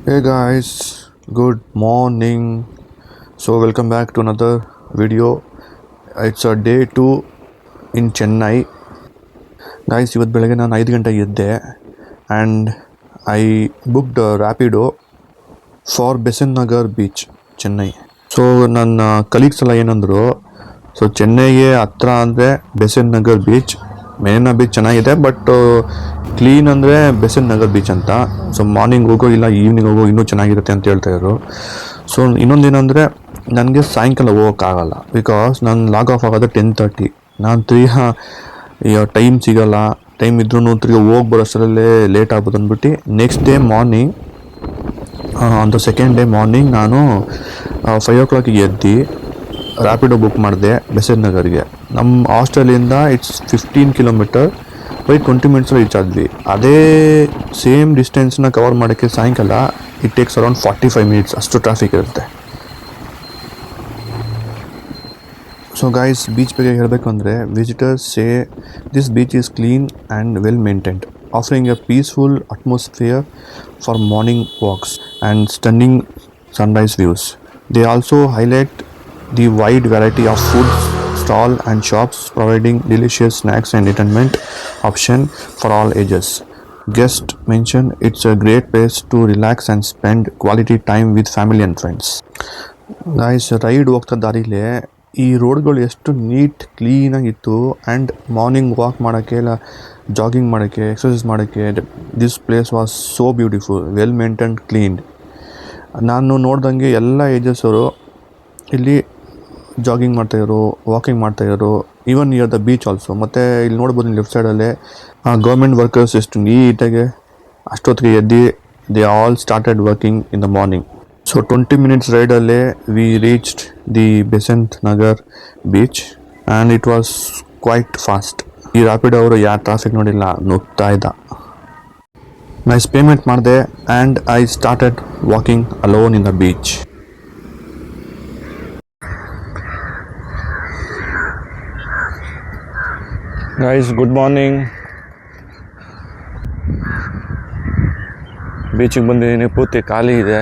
Hey guys, good morning. So welcome back to another video. It's a day 2 in Chennai. Guys, ಇವತ್ತು ಬೆಳಗ್ಗೆ ನಾನು 5 ಗಂಟೆಗೆ ಎದ್ದೆ and I booked Rapido for Besant Nagar beach Chennai. So ನನ್ನ colleagues ಎಲ್ಲ ಏನಂದರು, ಸೊ ಚೆನ್ನೈಗೆ ಹತ್ರ ಅಂದರೆ ಬೆಸೆನ್ ನಗರ್ ಬೀಚ್, ಮೇರಿನಾ ಬೀಚ್ ಚೆನ್ನಾಗಿದೆ ಬಟ್ ಕ್ಲೀನ್ ಅಂದರೆ ಬೆಸೆನ್ ನಗರ್ ಬೀಚ್ ಅಂತ. ಸೊ ಮಾರ್ನಿಂಗ್ ಹೋಗೋ ಇಲ್ಲ ಈವ್ನಿಂಗ್ ಹೋಗೋ ಇನ್ನೂ ಚೆನ್ನಾಗಿರುತ್ತೆ ಅಂತ ಹೇಳ್ತಾಯಿದ್ರು. ಸೊ ಇನ್ನೊಂದೇನೆಂದರೆ ನನಗೆ ಸಾಯಂಕಾಲ ಹೋಗೋಕ್ಕಾಗಲ್ಲ, ಬಿಕಾಸ್ ನಾನು ಲಾಗ್ ಆಫ್ ಆಗೋದು 10:30. ನಾನು ಟೈಮ್ ಸಿಗೋಲ್ಲ, ಟೈಮ್ ಇದ್ರೂ ತಿರ್ಗಿ ಹೋಗಿ ಬರೋಷ್ಟರಲ್ಲೇ ಲೇಟ್ ಆಗ್ಬೋದು ಅಂದ್ಬಿಟ್ಟು next day morning, on the second day morning ನಾನು 5 o'clock ಎದ್ದು ರ್ಯಾಪಿಡೋ ಬುಕ್ ಮಾಡಿದೆ ಬೆಸೆನ್ ನಗರ್ಗೆ. ನಮ್ಮ ಹಾಸ್ಟೆಲಿಂದ it's 15 kilometre, by 20 minutes reach ಆದ್ವಿ. ಅದೇ ಸೇಮ್ ಡಿಸ್ಟೆನ್ಸ್ನ ಕವರ್ ಮಾಡೋಕ್ಕೆ ಸಾಯಂಕಾಲ ಇಟ್ ಟೇಕ್ಸ್ ಅರೌಂಡ್ 45 ಮಿನಿಟ್ಸ್, ಅಷ್ಟು ಟ್ರಾಫಿಕ್ ಇರುತ್ತೆ. ಸೊ ಗೈಸ್, ಬೀಚ್ ಬಗ್ಗೆ ಹೇಳಬೇಕು ಅಂದರೆ visitors say this beach is clean and well maintained, offering a peaceful atmosphere for morning walks and stunning sunrise views. They also highlight the wide variety of food stall and shops, providing delicious snacks and entertainment option for all ages. Guests mention it's a great place to relax and spend quality time with family and friends. Guys, ride ಹೋಗ್ತಾ ದಾರಿಲೇ ಈ ರೋಡ್ಗಳು ಎಷ್ಟು neat ಕ್ಲೀನಾಗಿತ್ತು. And morning walk ಮಾಡೋಕ್ಕೆ, ಇಲ್ಲ jogging ಮಾಡೋಕ್ಕೆ, exercise ಮಾಡೋಕ್ಕೆ this place was so beautiful, well maintained, cleaned. ನಾನು ನೋಡ್ದಂಗೆ ಎಲ್ಲ ಏಜಸ್ ಅವರು ಇಲ್ಲಿ ಜಾಗಿಂಗ್ ಮಾಡ್ತಾಯಿದ್ರು, ವಾಕಿಂಗ್ ಮಾಡ್ತಾಯಿದ್ರು, even near the beach also. ಮತ್ತು ಇಲ್ಲಿ ನೋಡ್ಬೋದು ಲೆಫ್ಟ್ ಸೈಡಲ್ಲೇ ಗೌರ್ಮೆಂಟ್ ವರ್ಕರ್ಸ್ ಎಷ್ಟು ನೀಟಾಗಿ ಅಷ್ಟೊತ್ತಿಗೆ ಎದ್ದು they all started working in the morning. So 20 minutes ರೈಡಲ್ಲೇ we reached the Besant Nagar beach and it was quite fast. ಈ ರ್ಯಾಪಿಡ್ ಅವರು ಯಾರು ಟ್ರಾಫಿಕ್ ನೋಡಿಲ್ಲ, ನುಗ್ತಾ ಇದ್ದ. ನೈಸ್ ಪೇಮೆಂಟ್ ಮಾಡಿದೆ and I started walking alone in the beach. Guys, good morning. ಬೀಚಿಗೆ ಬಂದಿದ್ದೀನಿ, ಪೂರ್ತಿ ಖಾಲಿ ಇದೆ.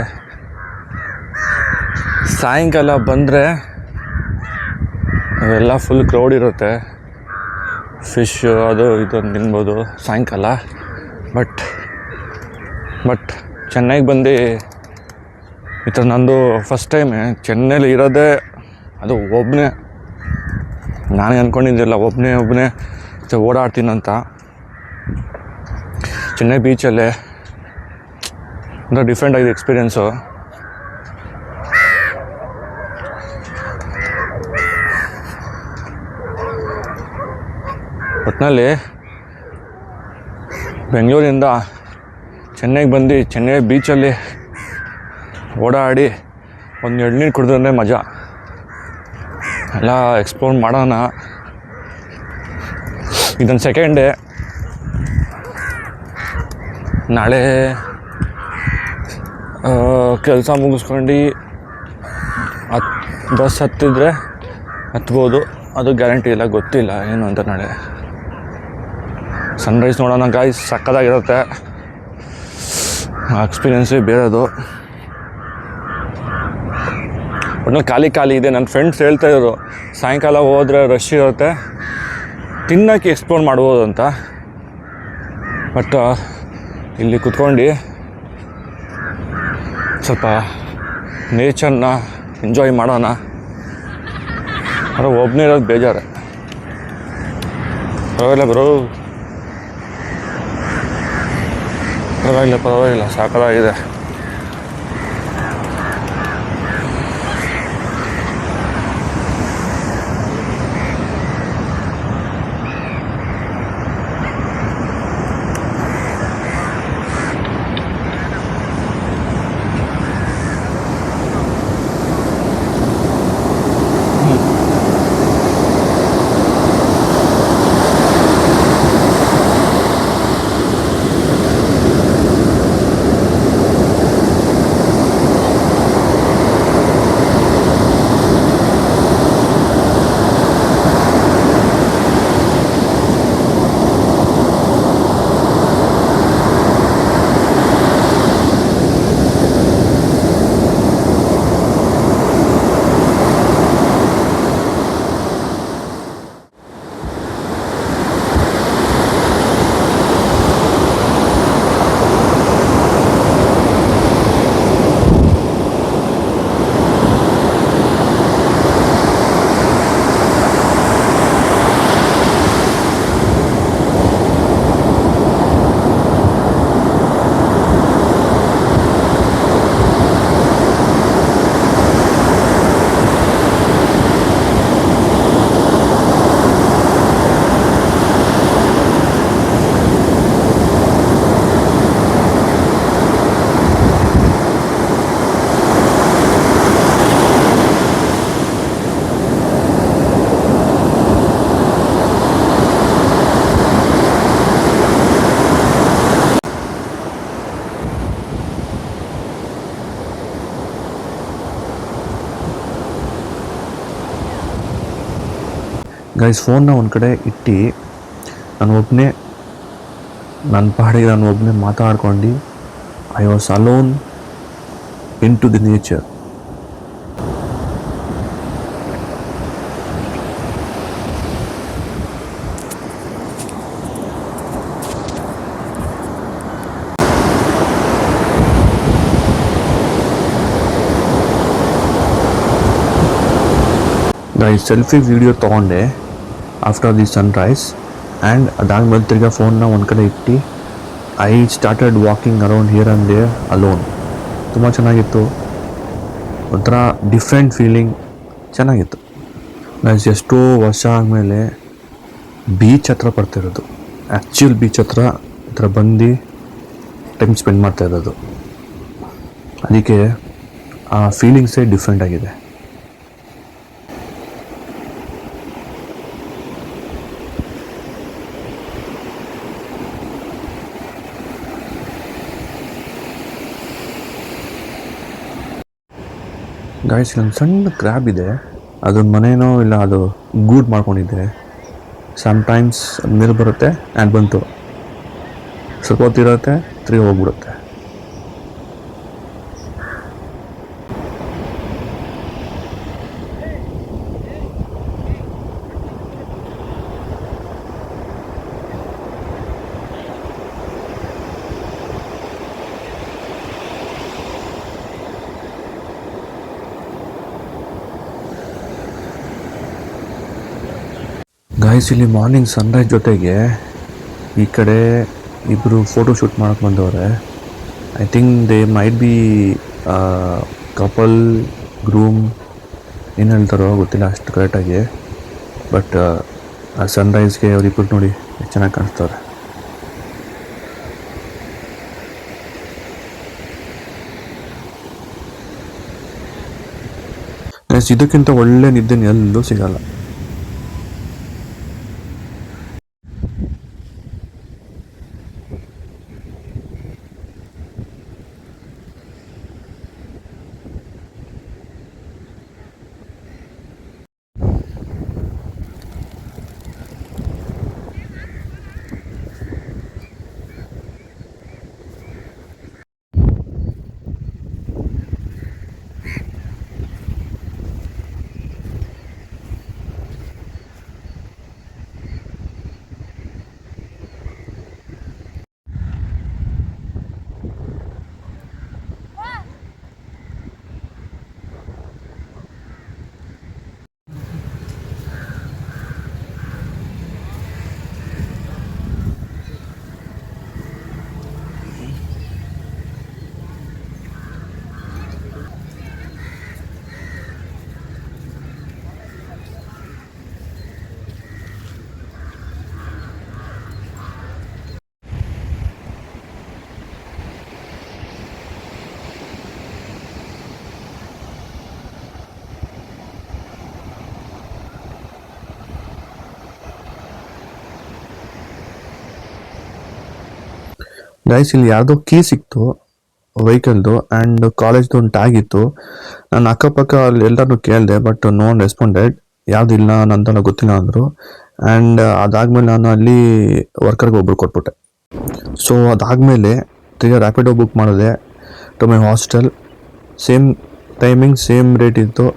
ಸಾಯಂಕಾಲ ಬಂದರೆ ಅವೆಲ್ಲ ಫುಲ್ ಕ್ರೌಡ್ ಇರುತ್ತೆ, ಫಿಶ್ ಅದು ಇದು ತಿನ್ಬೋದು ಸಾಯಂಕಾಲ. ಬಟ್ ಚೆನ್ನೈಗೆ ಬಂದು ಈ ಥರ ನಂದು ಫಸ್ಟ್ ಟೈಮ್ ಚೆನ್ನೈಲಿ ಇರೋದೇ, ಅದು ಒಬ್ಬನೇ. ನಾನೇ ಅಂದ್ಕೊಂಡಿದ್ದಿಲ್ಲ ಒಬ್ಬನೇ ಓಡಾಡ್ತೀನಂತ. ಚೆನ್ನೈ ಬೀಚಲ್ಲೇ ಅಂದರೆ ಡಿಫ್ರೆಂಟ್ ಆಗಿದೆ ಎಕ್ಸ್ಪೀರಿಯೆನ್ಸು. ಒಟ್ಟಿನಲ್ಲಿ ಬೆಂಗಳೂರಿಂದ ಚೆನ್ನೈಗೆ ಬಂದು ಚೆನ್ನೈ ಬೀಚಲ್ಲಿ ಓಡಾಡಿ ಒಂದು ಎಳ್ನೀರು ಕುಡಿದ್ರೆ ಮಜಾ. ಎಲ್ಲ ಎಕ್ಸ್ಪ್ಲೋರ್ ಮಾಡೋಣ. ಇದೊಂದು ಸೆಕೆಂಡ್ ಡೇ. ನಾಳೆ ಕೆಲಸ ಮುಗಿಸ್ಕೊಂಡು ಬಸ್ ಹತ್ಬೋದು, ಅದು ಗ್ಯಾರಂಟಿ ಇಲ್ಲ, ಗೊತ್ತಿಲ್ಲ ಏನು ಅಂತ. ನಾಳೆ ಸನ್ರೈಸ್ ನೋಡೋಣ ಗಾಯ್ಸ್, ಸಕ್ಕತ್ತಾಗಿರುತ್ತೆ. ಎಕ್ಸ್ಪೀರಿಯೆನ್ಸೇ ಬೇರೆದು. ಒಟ್ಟಿನಲ್ಲಿ ಖಾಲಿ ಇದೆ. ನನ್ನ ಫ್ರೆಂಡ್ಸ್ ಹೇಳ್ತಾಯಿದ್ರು ಸಾಯಂಕಾಲ ಹೋದರೆ ರಶ್ ಇರುತ್ತೆ, ತಿನ್ನೋಕ್ಕೆ ಎಕ್ಸ್ಪ್ಲೋರ್ ಮಾಡ್ಬೋದು ಅಂತ. ಬಟ್ ಇಲ್ಲಿ ಕುತ್ಕೊಂಡು ಸ್ವಲ್ಪ ನೇಚರ್ನ ಎಂಜಾಯ್ ಮಾಡೋಣ. ಆದರೆ ಒಬ್ಬನೇ ಇರೋದು ಬೇಜಾರು. ಪರವಾಗಿಲ್ಲ ಸಾಕಾಗಿದೆ. ಗೈಸ್ ಫೋನ್ನ ಒಂದು ಕಡೆ ಇಟ್ಟು ನಾನು ಒಬ್ಬನೇ ನನ್ನ ಪಾಡಿಗೆ ನಾನು ಒಬ್ಬನೇ ಮಾತಾಡ್ಕೊಂಡು I was alone in to the nature. Guys selfie video ತೊಗೊಂಡೆ ಆಫ್ಟರ್ ದಿ ಸನ್ರೈಸ್ ಆ್ಯಂಡ್ ಅದಾದ್ಮೇಲೆ ತಿರ್ಗಾ ಫೋನ್ನ ಒಂದು ಕಡೆ ಇಟ್ಟು I started walking around here and there alone. ತುಂಬ ಚೆನ್ನಾಗಿತ್ತು, ಒಂಥರ ಡಿಫ್ರೆಂಟ್ ಫೀಲಿಂಗ್, ಚೆನ್ನಾಗಿತ್ತು. ಗೈಸ್ ಎಷ್ಟೋ ವರ್ಷ ಆದಮೇಲೆ ಬೀಚ್ ಹತ್ರ ಬರ್ತಿರೋದು, ಆ್ಯಕ್ಚುಯಲ್ ಬೀಚ್ ಹತ್ರ ಬಂದು ಟೈಮ್ ಸ್ಪೆಂಡ್ ಮಾಡ್ತಾ ಇರೋದು. ಅದಕ್ಕೆ ಆ ಫೀಲಿಂಗ್ಸೇ ಡಿಫ್ರೆಂಟ್ ಆಗಿದೆ. ಗಾಯ್ಸ್ ಇಲ್ಲೊಂದು ಸಣ್ಣ ಕ್ರ್ಯಾಬ್ ಇದೆ, ಅದೊಂದು ಮನೇನೋ ಇಲ್ಲ ಅದು ಗೂಡ್ ಮಾಡ್ಕೊಂಡಿದ್ದೆ. ಸಮ್ಟೈಮ್ಸ್ ಅದು ಮೇಲೆ ಬರುತ್ತೆ ಆ್ಯಂಡ್ ಬಂತು, ಸ್ವಲ್ಪ ಹೊತ್ತಿರುತ್ತೆ ತಿರುಗಿ ಹೋಗ್ಬಿಡುತ್ತೆ. ಗಾಯ್ಸ್ ಇಲ್ಲಿ ಮಾರ್ನಿಂಗ್ ಸನ್ರೈಸ್ ಜೊತೆಗೆ ಈ ಕಡೆ ಇಬ್ಬರು ಫೋಟೋ ಶೂಟ್ ಮಾಡೋಕ್ಕೆ ಬಂದವ್ರೆ. I think they might be couple, groom, ಏನು ಹೇಳ್ತಾರೋ ಗೊತ್ತಿಲ್ಲ ಅಷ್ಟು ಕರೆಕ್ಟಾಗಿ. ಬಟ್ ಆ ಸನ್ರೈಸ್ಗೆ ಅವರಿಬ್ಬರು ನೋಡಿ ಎಷ್ಟು ಚೆನ್ನಾಗಿ ಕಾಣಿಸ್ತವ್ರೆ. ಗೈಸ್ ಇದಕ್ಕಿಂತ ಒಳ್ಳೆ ನಿದ್ದೆ ಎಲ್ಲೂ ಸಿಗಲ್ಲ. ಗೈಸ್ ಇಲ್ಲಿ ಯಾರ್ದೋ ಕೀ ಸಿಕ್ತು ವೆಹಿಕಲ್ದು ಆ್ಯಂಡ್ ಕಾಲೇಜ್ದು ಒಂದು ಟ್ಯಾಗ್ ಇತ್ತು. ನಾನು ಅಕ್ಕಪಕ್ಕ ಅಲ್ಲಿ ಎಲ್ಲರೂ ಕೇಳಿದೆ, ಬಟ್ ನೋ ಒನ್ ರೆಸ್ಪಾಂಡೆಡ್. ಯಾವುದು ಇಲ್ಲ ನಂತೆಲ್ಲ ಗೊತ್ತಿಲ್ಲ ಅಂದರು. ಆ್ಯಂಡ್ ಅದಾದಮೇಲೆ ನಾನು ಅಲ್ಲಿ ವರ್ಕರ್ಗೆ ಒಬ್ರು ಕೊಟ್ಬಿಟ್ಟೆ. ಸೊ ಅದಾದಮೇಲೆ ತಿರ್ಗಿ ರ್ಯಾಪಿಡೋ ಬುಕ್ ಮಾಡಿದೆ to my hostel. Same timing, same rate ಇತ್ತು.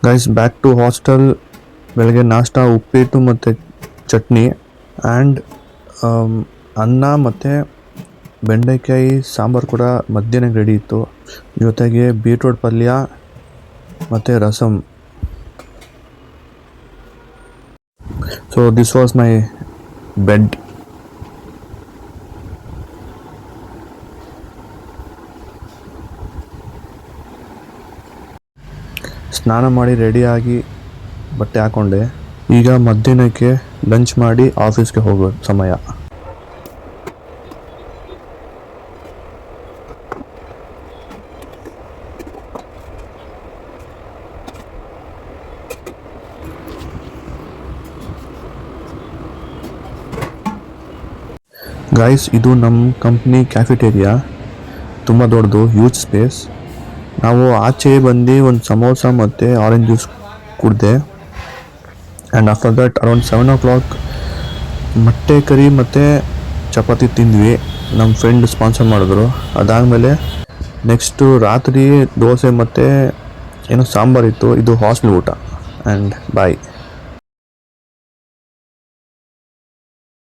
Guys back to hostel. ಬೆಳಗ್ಗೆ ನಾಷ್ಟ ಉಪ್ಪಿಟ್ಟು ಮತ್ತು ಚಟ್ನಿ ಆ್ಯಂಡ್ ಅನ್ನ ಮತ್ತು ಬೆಂಡೆಕಾಯಿ ಸಾಂಬಾರು ಕೂಡ ಮಧ್ಯಾಹ್ನಕ್ಕೆ ರೆಡಿ ಇತ್ತು. ಜೊತೆಗೆ ಬೀಟ್ರೋಟ್ ಪಲ್ಯ ಮತ್ತು rasam. So this was my bed. ಸ್ನಾನ ಮಾಡಿ ರೆಡಿಯಾಗಿ ಬಟ್ಟೆ ಹಾಕ್ಕೊಂಡೆ. ಈಗ ಮಧ್ಯಾಹ್ನಕ್ಕೆ ಲಂಚ್ ಮಾಡಿ ಆಫೀಸ್ಗೆ ಹೋಗೋ ಸಮಯ. ಗೈಸ್, ಇದು ನಮ್ಮ ಕಂಪ್ನಿ ಕ್ಯಾಫೆಟೇರಿಯಾ. ತುಂಬ ದೊಡ್ಡದು, ಹ್ಯೂಜ್ ಸ್ಪೇಸ್. ನಾವು ಆಚೆ ಬಂದು ಒಂದು ಸಮೋಸ ಮತ್ತು ಆರೆಂಜ್ ಜ್ಯೂಸ್ ಕುಡಿದೆ. And after that around 7 o'clock ಮೊಟ್ಟೆ ಕರಿ ಮತ್ತು ಚಪಾತಿ ತಿಂದ್ವಿ. ನಮ್ಮ ಫ್ರೆಂಡ್ ಸ್ಪಾನ್ಸರ್ ಮಾಡಿದ್ರು. ಅದಾದಮೇಲೆ ನೆಕ್ಸ್ಟು ರಾತ್ರಿ ದೋಸೆ ಮತ್ತು ಏನೋ ಸಾಂಬಾರಿತ್ತು. ಇದು ಹಾಸ್ಟೆಲ್ ಊಟ. ಆ್ಯಂಡ್ ಬಾಯ್.